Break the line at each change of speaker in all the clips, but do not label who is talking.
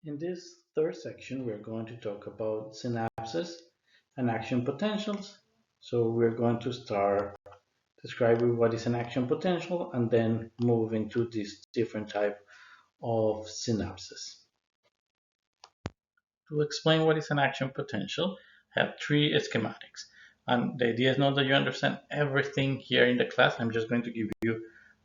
In this third section, we're going to talk about synapses and action potentials. So we're going to start describing what is an action potential and then move into these different type of synapses. To explain what is an action potential, I have three schematics. And the idea is not that you understand everything here in the class. I'm just going to give you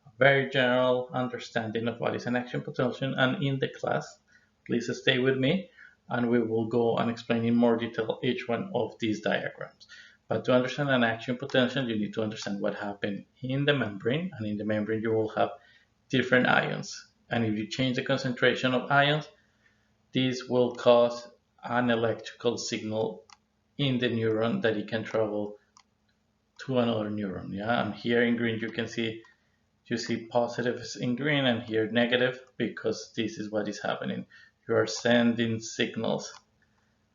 a very general understanding of what is an action potential. And in the class, please stay with me and we will go and explain in more detail each one of these diagrams. But to understand an action potential, you need to understand what happened in the membrane. And in the membrane, you will have different ions. And if you change the concentration of ions, this will cause an electrical signal in the neuron that it can travel to another neuron. Yeah, and here in green you see positives in green and here negative because this is what is happening. You are sending signals,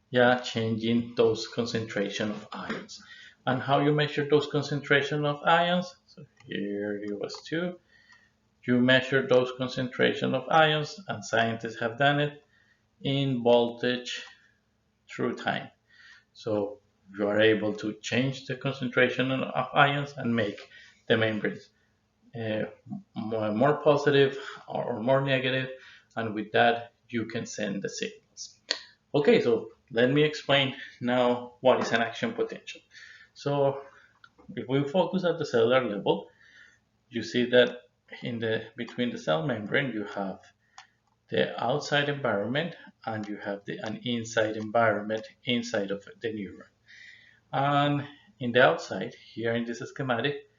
yeah, changing those concentration of ions. And how you measure those concentration of ions? So here it was 2. You measure those concentration of ions, and scientists have done it in voltage through time. So you are able to change the concentration of ions and make the membranes uh, more positive or more negative, and with that you can send the signals. Okay, so let me explain now what is an action potential. So if we focus at the cellular level, you see that in the between the cell membrane you have the outside environment and you have an inside environment inside of the neuron. And in the outside, here in this schematic,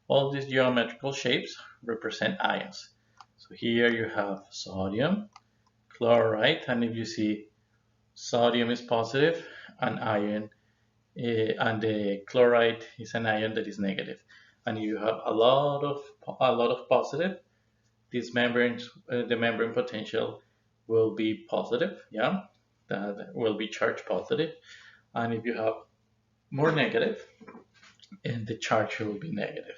all these geometrical shapes represent ions. So here you have sodium, chloride, and if you see sodium is positive, an ion, and the chloride is an ion that is negative. And you have a lot of positive. These membranes, the membrane potential will be positive, yeah, that will be charged positive. And if you have more negative, and the charge will be negative.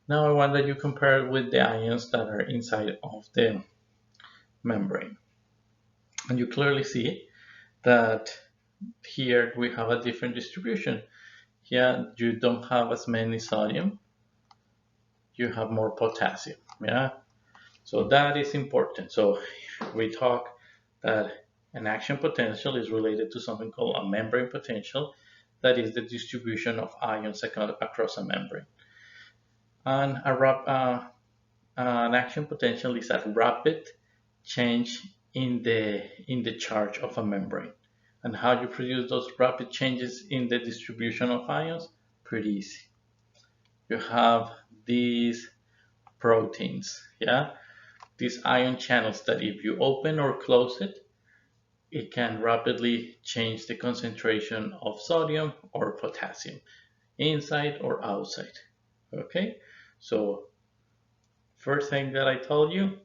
Now I want that you compare it with the ions that are inside of the membrane. And you clearly see that here we have a different distribution. Here you don't have as many sodium, you have more potassium. Yeah, so that is important. So we talk that an action potential is related to something called a membrane potential, that is the distribution of ions across a membrane. And an action potential is a rapid change in the charge of a membrane. And how you produce those rapid changes in the distribution of ions? Pretty easy. You have these proteins, yeah, these ion channels that if you open or close it, it can rapidly change the concentration of sodium or potassium inside or outside. Okay, so first thing that I told you,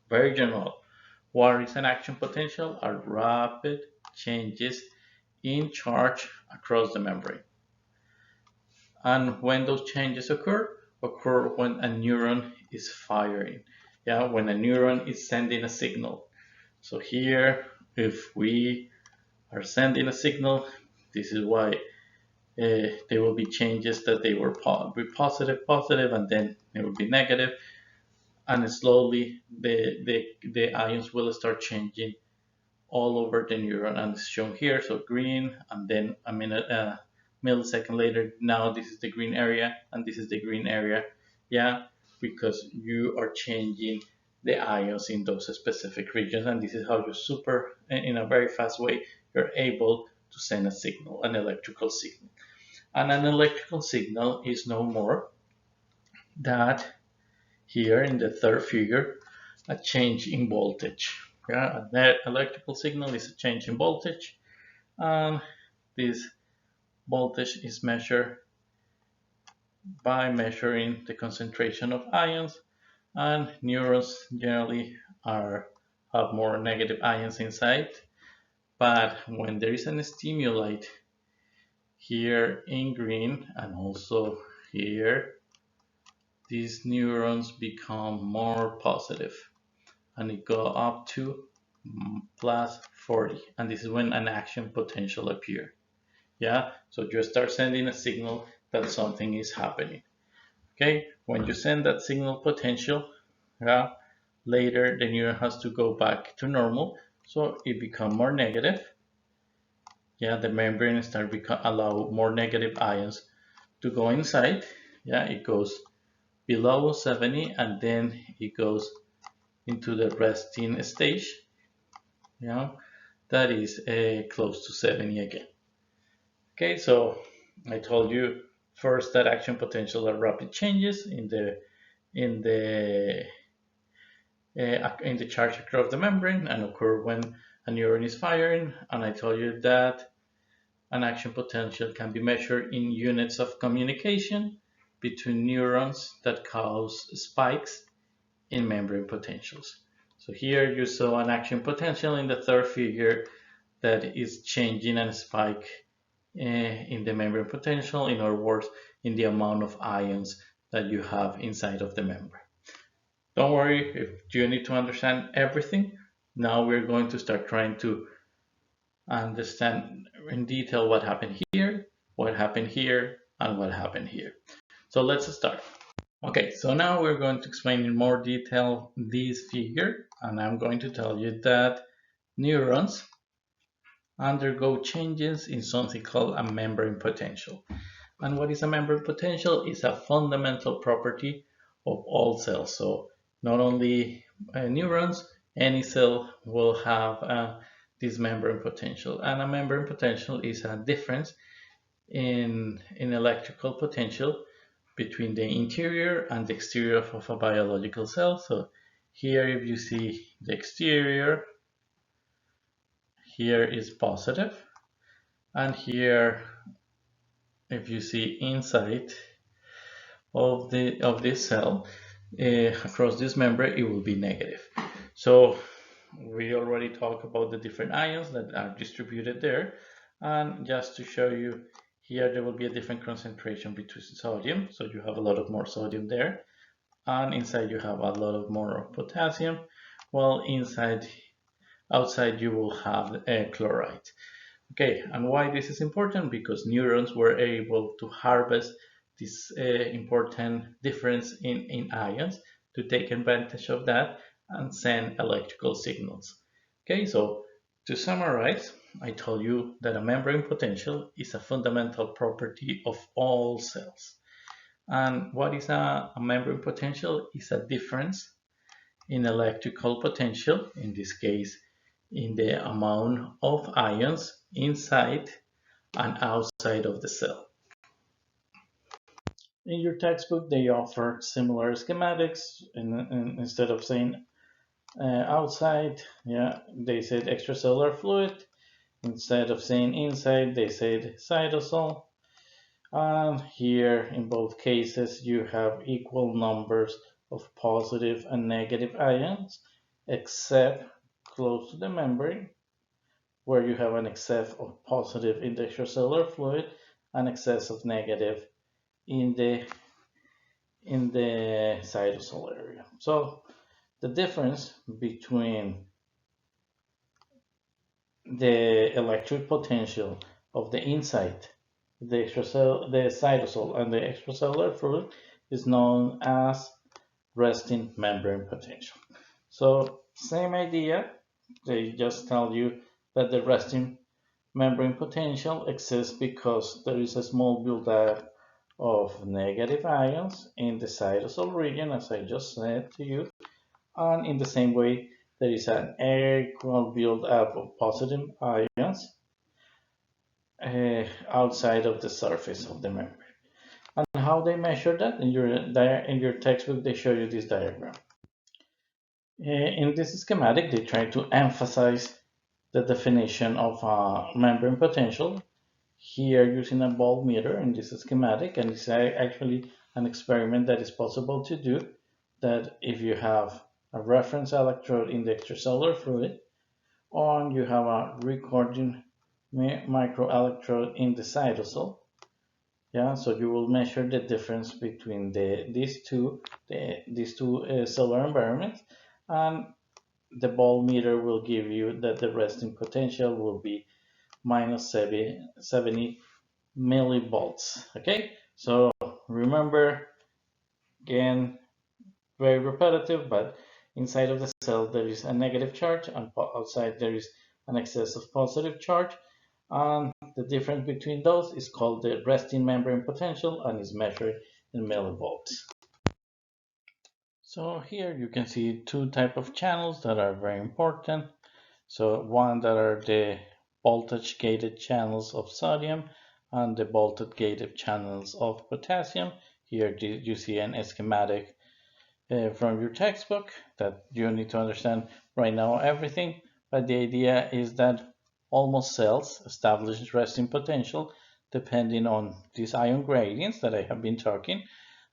very general. What is an action potential? Are rapid changes in charge across the membrane. And when those changes occur when a neuron is firing. Yeah, when a neuron is sending a signal. So here, if we are sending a signal, this is why there will be changes that they will be positive, and then it will be negative, and slowly the ions will start changing all over the neuron, and it's shown here. So green, and then a millisecond later, now this is the green area and this is the green area. Yeah, because you are changing the ions in those specific regions, and this is how you in a very fast way, you're able to send a signal, an electrical signal. And an electrical signal is no more that here in the third figure, a change in voltage. Yeah, an electrical signal is a change in voltage, and this voltage is measured by measuring the concentration of ions, and neurons generally have more negative ions inside. But when there is a stimuli here in green and also here, these neurons become more positive, and it go up to plus 40, and this is when an action potential appears. Yeah, so you start sending a signal that something is happening. Okay, when you send that signal potential, yeah, later the neuron has to go back to normal, so it becomes more negative. Yeah, the membrane allow more negative ions to go inside. Yeah, it goes below 70 and then it goes into the resting stage. Yeah, that is close to 70 again. Okay, so I told you first that action potential are rapid changes in the in the charge across the membrane and occur when a neuron is firing. And I told you that an action potential can be measured in units of communication between neurons that cause spikes in membrane potentials. So here you saw an action potential in the third figure that is changing and spike in the membrane potential, in other words, in the amount of ions that you have inside of the membrane. Don't worry if you need to understand everything. Now we're going to start trying to understand in detail what happened here, and what happened here. So let's start. Okay, so now we're going to explain in more detail this figure, and I'm going to tell you that neurons undergo changes in something called a membrane potential. And what is a membrane potential? Is a fundamental property of all cells. So not only neurons, any cell will have this membrane potential. And a membrane potential is a difference in electrical potential between the interior and the exterior of a biological cell. So here if you see the exterior, here is positive, and here if you see inside of this cell across this membrane, it will be negative. So we already talked about the different ions that are distributed there, and just to show you here, there will be a different concentration between sodium, so you have a lot of more sodium there, and inside you have a lot of more of potassium, while outside you will have chloride. Okay, and why this is important? Because neurons were able to harvest this important difference in ions to take advantage of that and send electrical signals. Okay, so to summarize, I told you that a membrane potential is a fundamental property of all cells. And what is a membrane potential? Is a difference in electrical potential, in this case, in the amount of ions inside and outside of the cell. In your textbook, they offer similar schematics, and instead of saying outside, yeah, they said extracellular fluid. Instead of saying inside, they said cytosol. And here, in both cases, you have equal numbers of positive and negative ions, except close to the membrane, where you have an excess of positive in the extracellular fluid and excess of negative in the cytosol area. So the difference between the electric potential of the inside, the cytosol, and the extracellular fluid is known as resting membrane potential. So same idea, they just tell you that the resting membrane potential exists because there is a small buildup of negative ions in the cytosol region, as I just said to you, and in the same way there is an equal buildup of positive ions outside of the surface of the membrane. And how they measure that? In your textbook, they show you this diagram. In this schematic, they try to emphasize the definition of a membrane potential here using a voltmeter in this schematic, and it's actually an experiment that is possible to do, that if you have a reference electrode in the extracellular fluid, or you have a recording microelectrode in the cytosol, yeah, so you will measure the difference between these two cellular environments, and the voltmeter will give you that the resting potential will be minus 70 millivolts. Okay, so remember, again, very repetitive, but inside of the cell there is a negative charge and outside there is an excess of positive charge, and the difference between those is called the resting membrane potential and is measured in millivolts. So here you can see two type of channels that are very important. So one that are the voltage gated channels of sodium and the voltage gated channels of potassium. Here you see an schematic from your textbook that you need to understand right now everything. But the idea is that almost cells establish resting potential depending on these ion gradients that I have been talking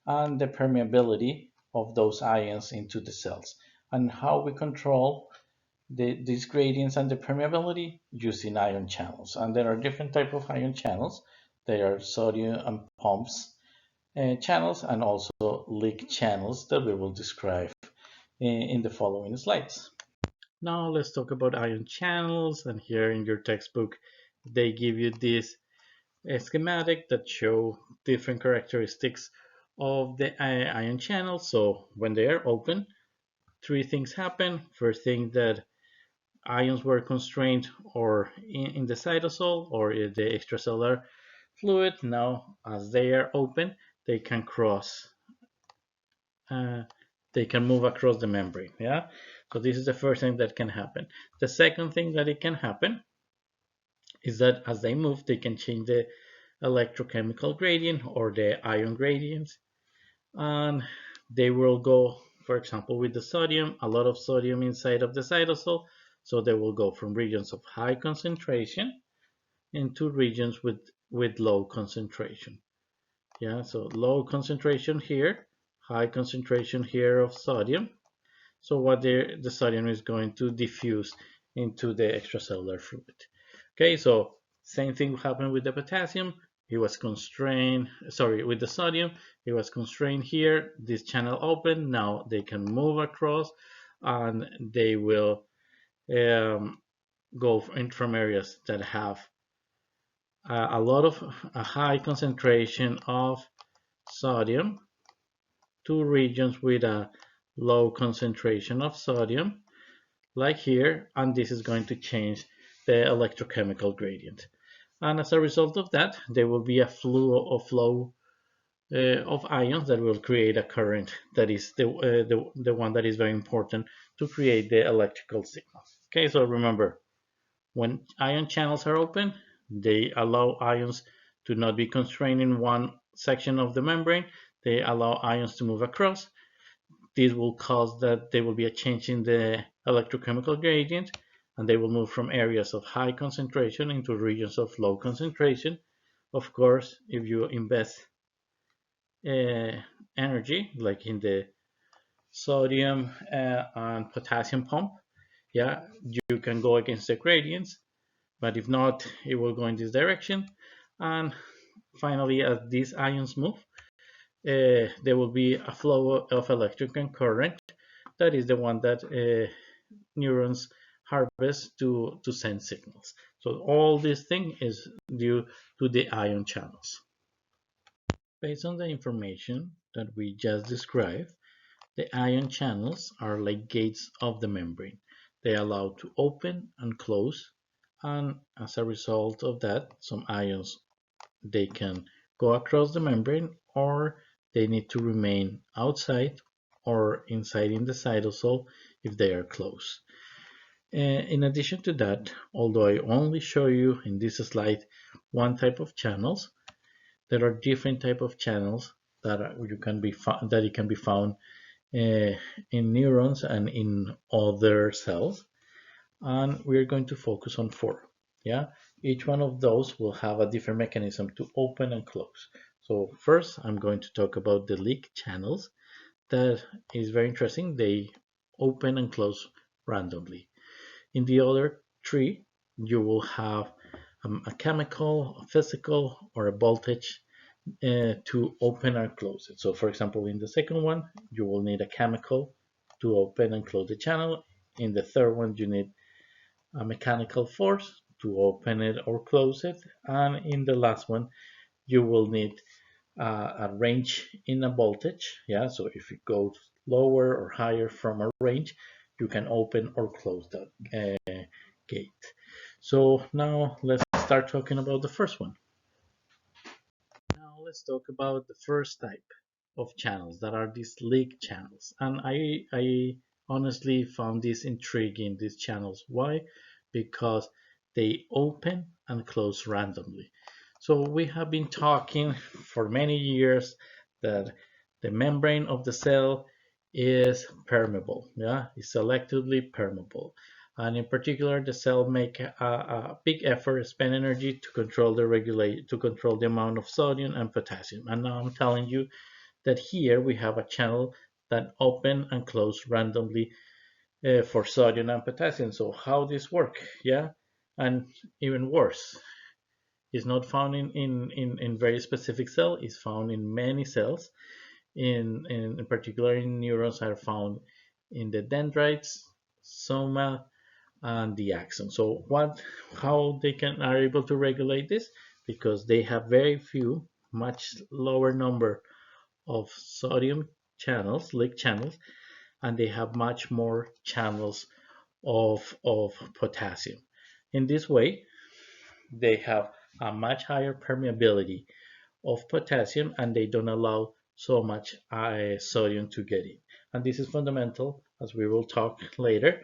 and the permeability of those ions into the cells, and how we control these gradients and the permeability using ion channels. And there are different type of ion channels. There are sodium and pumps channels and also leak channels that we will describe in the following slides. Now let's talk about ion channels, and here in your textbook they give you this schematic that show different characteristics of the ion channel. So when they are open, three things happen. First thing, that ions were constrained or in the cytosol or in the extracellular fluid. Now as they are open, they can cross they can move across the membrane. Yeah, so this is the first thing that can happen. The second thing that it can happen is that as they move, they can change the electrochemical gradient or the ion gradients, and they will go, for example, with the sodium, a lot of sodium inside of the cytosol, so they will go from regions of high concentration into regions with low concentration. Yeah, so low concentration here, high concentration here of sodium. So what the sodium is going to diffuse into the extracellular fluid. Okay, so same thing happened with the potassium. It was constrained, sorry, with the sodium, it was constrained here. This channel open, now they can move across and they will go in from areas that have a lot of a high concentration of sodium to regions with a low concentration of sodium, like here, and this is going to change the electrochemical gradient. And as a result of that, there will be a flow of ions that will create a current that is the one that is very important to create the electrical signal. Okay, so remember, when ion channels are open, they allow ions to not be constrained in one section of the membrane. They allow ions to move across. This will cause that there will be a change in the electrochemical gradient, and they will move from areas of high concentration into regions of low concentration. Of course, if you invest energy, like in the sodium and potassium pump, yeah, you can go against the gradients, but if not, it will go in this direction. And finally, as these ions move, there will be a flow of electrical current. That is the one that neurons harvest to send signals. So all this thing is due to the ion channels. Based on the information that we just described, the ion channels are like gates of the membrane. They allow to open and close, and as a result of that, some ions, they can go across the membrane, or they need to remain outside or inside in the cytosol if they are closed. In addition to that, although I only show you in this slide one type of channels, there are different type of channels that you can be that it can be found in neurons and in other cells, and we're going to focus on four. Yeah, each one of those will have a different mechanism to open and close. So first, I'm going to talk about the leak channels. That is very interesting. They open and close randomly. In the other three, you will have a chemical, a physical, or a voltage to open and close it. So for example, in the second one, you will need a chemical to open and close the channel. In the third one, you need a mechanical force to open it or close it. And in the last one, you will need a range in a voltage. Yeah, so if it goes lower or higher from a range, you can open or close that gate. So now let's start talking about the first one. Now let's talk about the first type of channels that are these leak channels. And I honestly found this intriguing, these channels. Why? Because they open and close randomly. So we have been talking for many years that the membrane of the cell is permeable, yeah, it's selectively permeable. And in particular, the cell make a big effort, spend energy to control the regulate, to control the amount of sodium and potassium. And now I'm telling you that here we have a channel that open and close randomly for sodium and potassium. So how this work? Yeah, and even worse, it's not found in very specific cell. It's found in many cells. In particular, in neurons are found in the dendrites, soma, and the axon. So how they are able to regulate this? Because they have very few, much lower number of sodium channels, leak channels, and they have much more channels of potassium. In this way, they have a much higher permeability of potassium and they don't allow so much sodium to get in. And this is fundamental, as we will talk later,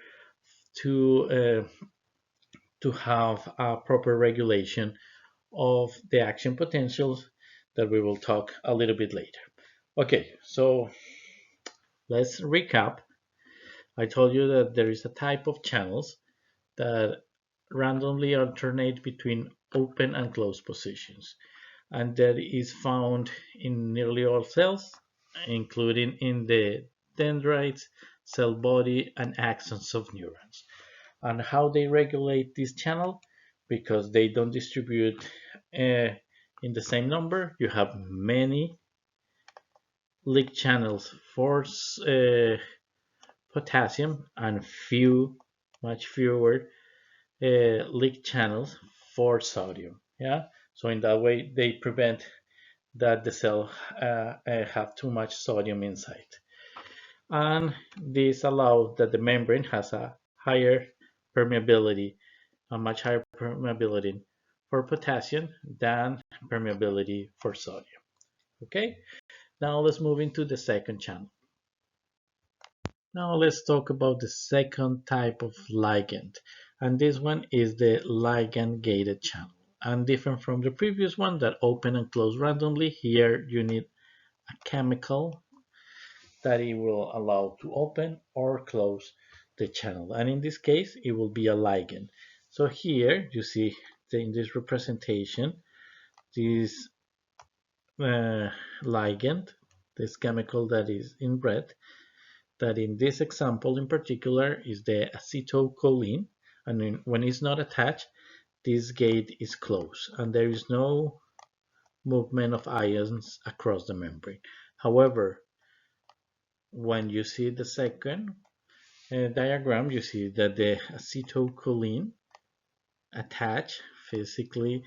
to to have a proper regulation of the action potentials that we will talk a little bit later. Okay, so let's recap. I told you that there is a type of channels that randomly alternate between open and closed positions, and that is found in nearly all cells, including in the dendrites, cell body, and axons of neurons. And how they regulate this channel? Because they don't distribute in the same number. You have many leak channels for potassium and much fewer leak channels for sodium. Yeah, so in that way they prevent that the cell have too much sodium inside, and this allows that the membrane has a higher permeability, a much higher permeability for potassium than permeability for sodium. Okay, now let's move into the second channel. Now let's talk about the second type of ligand, and this one is the ligand-gated channel. And different from the previous one that open and close randomly, here you need a chemical that it will allow to open or close the channel. And in this case, it will be a ligand. So here you see in this representation, this ligand, this chemical that is in red, that in this example in particular is the acetylcholine, and when it's not attached, this gate is closed and there is no movement of ions across the membrane. However, when you see the second diagram, you see that the acetylcholine attach physically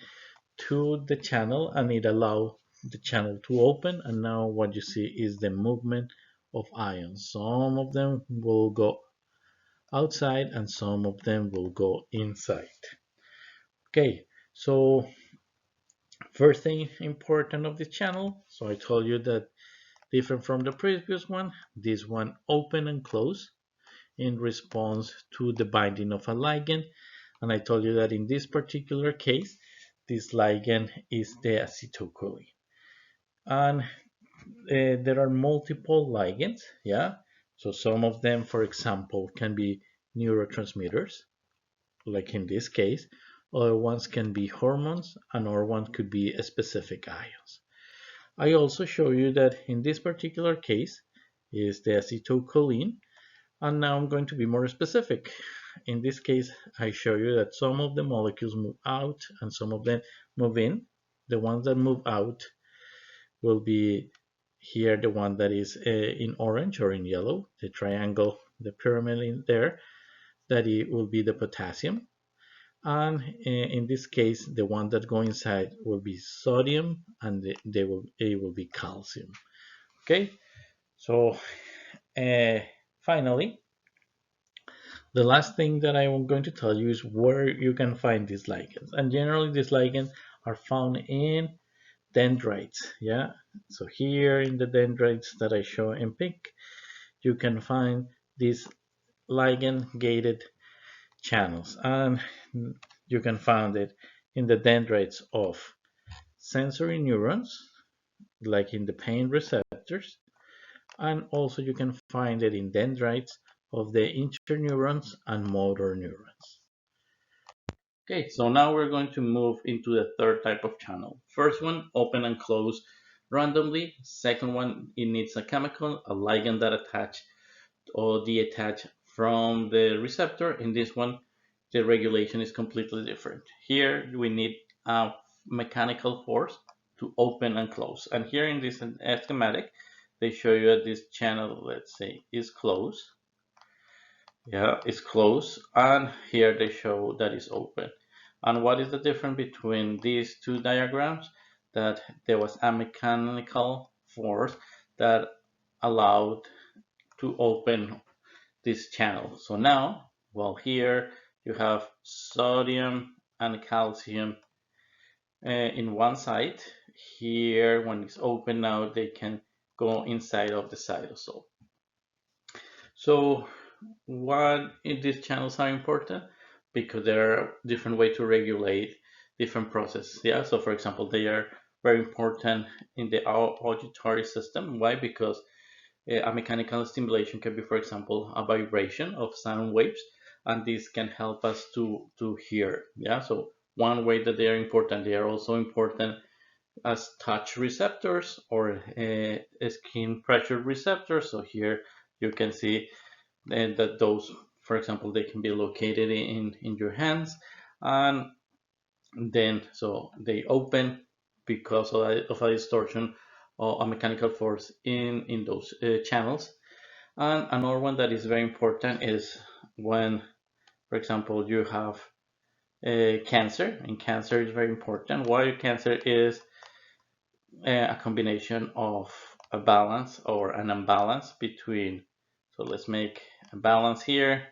to the channel and it allows the channel to open, and now what you see is the movement of ions. Some of them will go outside and some of them will go inside. Okay, so first thing important of the channel, so I told you that different from the previous one, this one open and close in response to the binding of a ligand. And I told you that in this particular case, this ligand is the acetylcholine. And there are multiple ligands, yeah. So some of them, for example, can be neurotransmitters, like in this case. Other ones can be hormones, and other one could be specific ions. I also show you that in this particular case is the acetylcholine, and now I'm going to be more specific. In this case, I show you that some of the molecules move out and some of them move in. The ones that move out will be here the one that is in orange or in yellow, the triangle, the pyramid in there. that it will be the potassium, and in this case the one that go inside will be sodium, and it will be calcium. Okay, so finally, the last thing that I am going to tell you is where you can find these ligands, and generally these ligands are found in dendrites. Yeah, so here in the dendrites that I show in pink, you can find these ligand gated channels, and you can find it in the dendrites of sensory neurons, like in the pain receptors, and also you can find it in dendrites of the interneurons and motor neurons. Okay, so now we're going to move into the third type of channel. First one, open and close randomly. Second one, it needs a chemical, a ligand that attach or detach from the receptor. In this one, the regulation is completely different. Here we need a mechanical force to open and close. And here in this schematic, they show you that this channel, let's say, is closed. Yeah, it's closed, and here they show that it's open. And what is the difference between these two diagrams? That there was a mechanical force that allowed to open this channel. So now, well, here you have sodium and calcium in one side. Here, when it's open now, they can go inside of the cytosol. So why these channels are important? Because there are different ways to regulate different processes. Yeah, so for example, they are very important in the auditory system. Why? Because a mechanical stimulation can be, for example, a vibration of sound waves, and this can help us to hear. Yeah, so one way that they are important, they are also important as touch receptors or skin pressure receptors. So here you can see that those, for example, they can be located in your hands, and then so they open because of a distortion or a mechanical force in those channels. And another one that is very important is when, for example, you have cancer, and cancer is very important. Why? Cancer is a combination of a balance or an imbalance between, so let's make a balance here.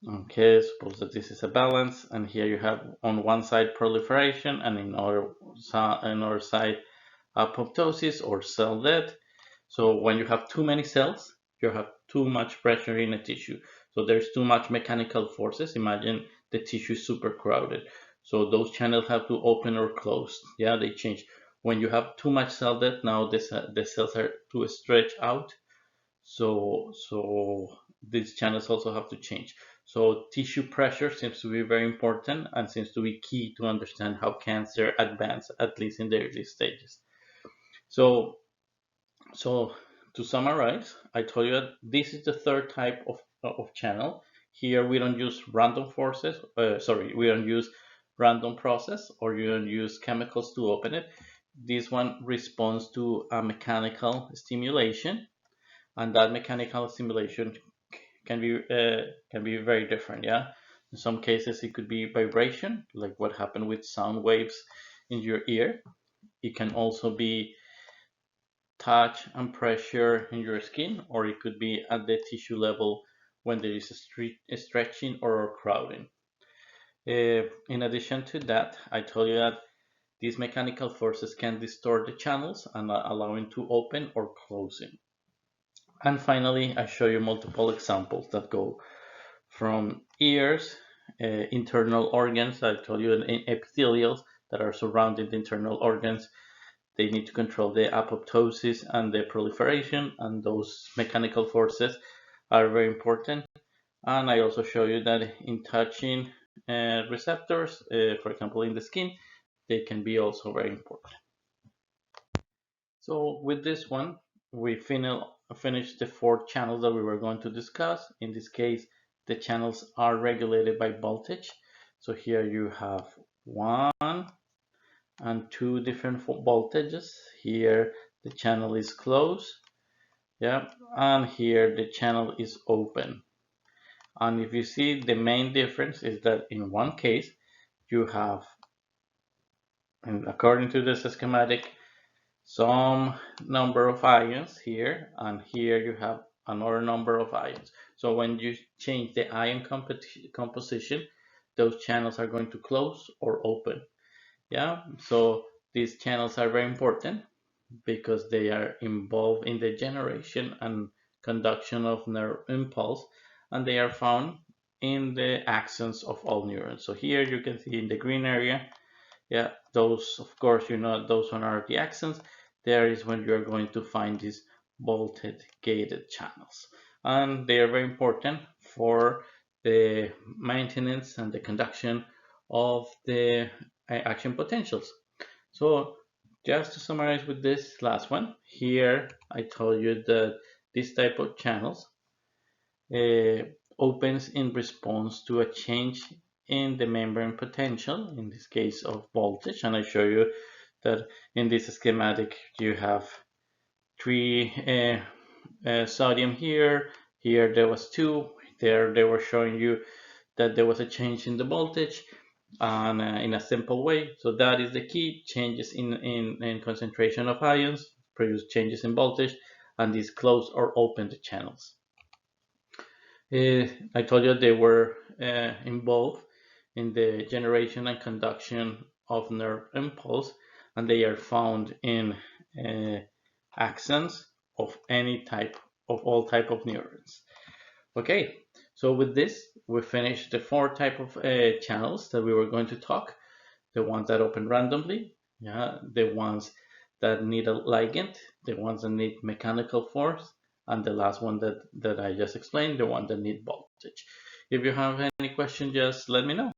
Okay, suppose that this is a balance, and here you have on one side proliferation, and in another side apoptosis or cell death. So when you have too many cells, you have too much pressure in a tissue. So there's too much mechanical forces. Imagine the tissue is super crowded. So those channels have to open or close. Yeah, they change. When you have too much cell death, now the cells are too stretched out. So these channels also have to change. So tissue pressure seems to be very important and seems to be key to understand how cancer advances, at least in the early stages. So to summarize, I told you that this is the third type of channel. Here we don't use random forces, we don't use random process, or you don't use chemicals to open it. This one responds to a mechanical stimulation, and that mechanical stimulation can be very different. Yeah, in some cases it could be vibration, like what happened with sound waves in your ear. It can also be touch and pressure in your skin, or it could be at the tissue level when there is a stretching or crowding. In addition to that, I told you that these mechanical forces can distort the channels and allowing to open or closing. And finally, I show you multiple examples that go from ears, internal organs. I told you in epithelials that are surrounding the internal organs. They need to control the apoptosis and the proliferation, and those mechanical forces are very important. And I also show you that in touching receptors, for example, in the skin, they can be also very important. So with this one, we finished the 4 channels that we were going to discuss. In this case, the channels are regulated by voltage. So here you have 1 and 2 different voltages. Here the channel is closed. Yeah, and here the channel is open. And if you see, the main difference is that in one case you have, and according to this schematic, some number of ions here, and here you have another number of ions. So when you change the ion composition, those channels are going to close or open. Yeah, so these channels are very important because they are involved in the generation and conduction of nerve impulse, and they are found in the axons of all neurons. So here you can see in the green area, yeah, those, of course, those one are the axons. There is when you're going to find these voltage gated channels. And they are very important for the maintenance and the conduction of the action potentials. So just to summarize with this last one, here I told you that this type of channels uh, opens in response to a change in the membrane potential, in this case of voltage. And I show you that in this schematic you have three sodium here. Here there was two. There they were showing you that there was a change in the voltage and in a simple way. So that is the key. Changes in concentration of ions produce changes in voltage, and these close or open the channels. I told you they were involved in the generation and conduction of nerve impulse, and they are found in axons of any type, of all type of neurons. Okay, so with this, we finished the four type of channels that we were going to talk. The ones that open randomly, yeah, the ones that need a ligand, the ones that need mechanical force, and the last one that I just explained, the one that need voltage. If you have any question, just let me know.